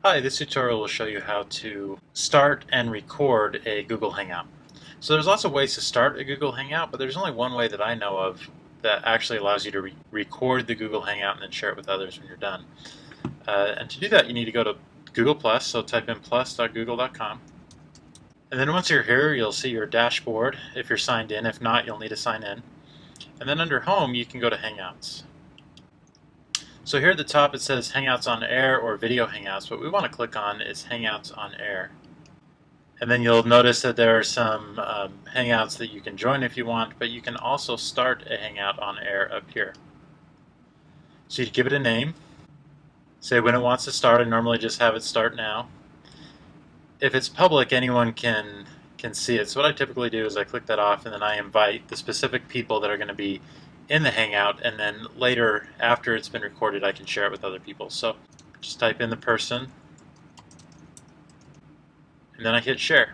Hi, this tutorial will show you how to start and record a Google Hangout. So there's lots of ways to start a Google Hangout, but there's only one way that I know of that actually allows you to record the Google Hangout and then share it with others when you're done. And to do that, you need to go to Google+, so type in plus.google.com. And then once you're here, you'll see your dashboard if you're signed in. If not, you'll need to sign in. And then under Home, you can go to Hangouts. So here at the top it says Hangouts on Air or Video Hangouts. What we want to click on is Hangouts on Air. And then you'll notice that there are some Hangouts that you can join if you want, but you can also start a Hangout on Air up here. So you give it a name, say when it wants to start. I normally just have it start now. If it's public, anyone can see it. So what I typically do is I click that off and then I invite the specific people that are going to be in the Hangout, and then later, after it's been recorded, I can share it with other people. So just type in the person, and then I hit share.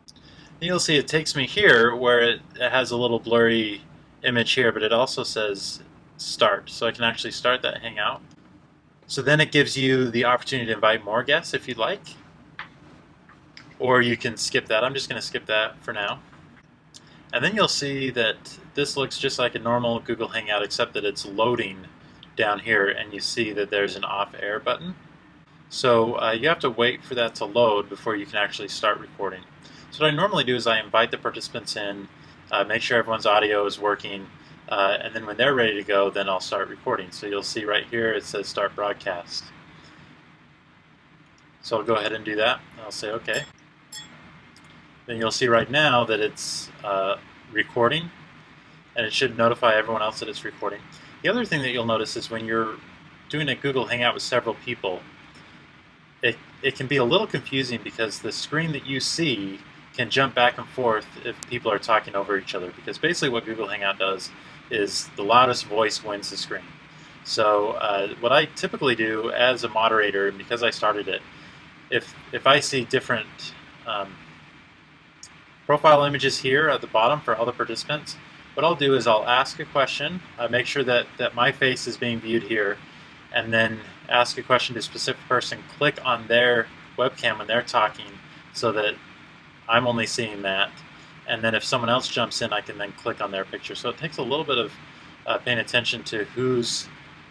And you'll see it takes me here where it has a little blurry image here, but it also says start. So I can actually start that Hangout. So then it gives you the opportunity to invite more guests if you'd like, or you can skip that. I'm just going to skip that for now. And then you'll see that this looks just like a normal Google Hangout, except that it's loading down here, and you see that there's an off air button. So you have to wait for that to load before you can actually start recording. So what I normally do is I invite the participants in, make sure everyone's audio is working, and then when they're ready to go, then I'll start recording. So you'll see right here it says start broadcast. So I'll go ahead and do that. I'll say OK. Then you'll see right now that it's recording, and it should notify everyone else that it's recording. The other thing that you'll notice is when you're doing a Google Hangout with several people, it can be a little confusing because the screen that you see can jump back and forth if people are talking over each other, because basically what Google Hangout does is the loudest voice wins the screen. So what I typically do as a moderator, and because I started it, if I see different profile images here at the bottom for all the participants, what I'll do is I'll ask a question, make sure that my face is being viewed here, and then ask a question to a specific person, click on their webcam when they're talking so that I'm only seeing that, and then if someone else jumps in, I can then click on their picture. So it takes a little bit of paying attention to who's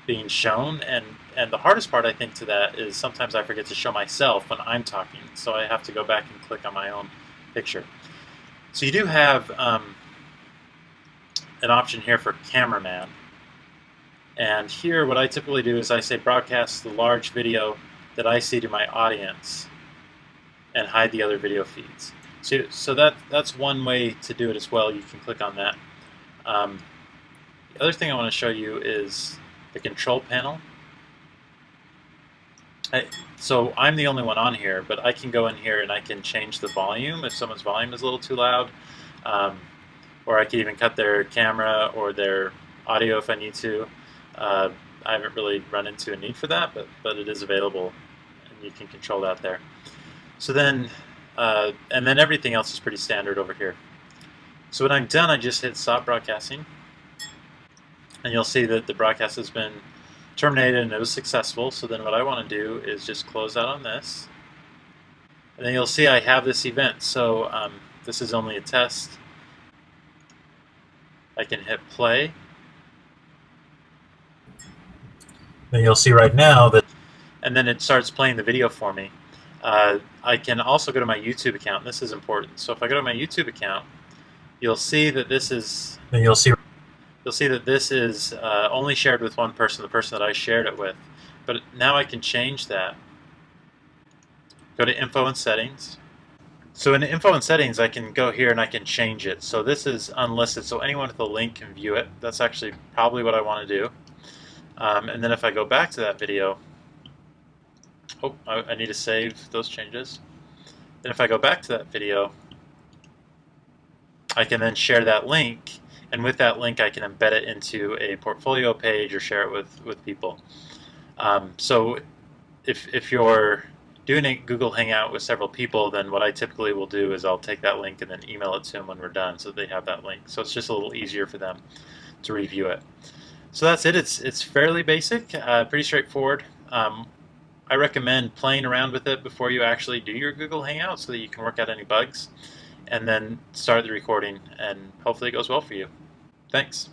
being shown, and the hardest part I think to that is sometimes I forget to show myself when I'm talking, so I have to go back and click on my own picture. So you do have an option here for cameraman. And here what I typically do is I say broadcast the large video that I see to my audience and hide the other video feeds. So that's one way to do it as well. You can click on that. The other thing I want to show you is the control panel. So I'm the only one on here, but I can go in here and I can change the volume if someone's volume is a little too loud, or I can even cut their camera or their audio if I need to. I haven't really run into a need for that, but it is available, and you can control that there. So then, and then everything else is pretty standard over here. So when I'm done, I just hit stop broadcasting, and you'll see that the broadcast has been terminated and it was successful. So then what I want to do is just close out on this, and then you'll see I have this event. So this is only a test. I can hit play. Then you'll see right now that, and then it starts playing the video for me. I can also go to my YouTube account, and this is important. So if I go to my YouTube account, you'll see that this is, you'll see that this is only shared with one person, the person that I shared it with. But now I can change that. Go to Info and Settings. So in Info and Settings, I can go here and I can change it. So this is unlisted, so anyone with a link can view it. That's actually probably what I want to do. And then if I go back to that video, I need to save those changes. Then if I go back to that video, I can then share that link, and with that link I can embed it into a portfolio page or share it with people. So if you're doing a Google Hangout with several people, then what I typically will do is I'll take that link and then email it to them when we're done so they have that link. So it's just a little easier for them to review it. So that's it. It's fairly basic, pretty straightforward. I recommend playing around with it before you actually do your Google Hangout so that you can work out any bugs, and then start the recording, and hopefully it goes well for you. Thanks.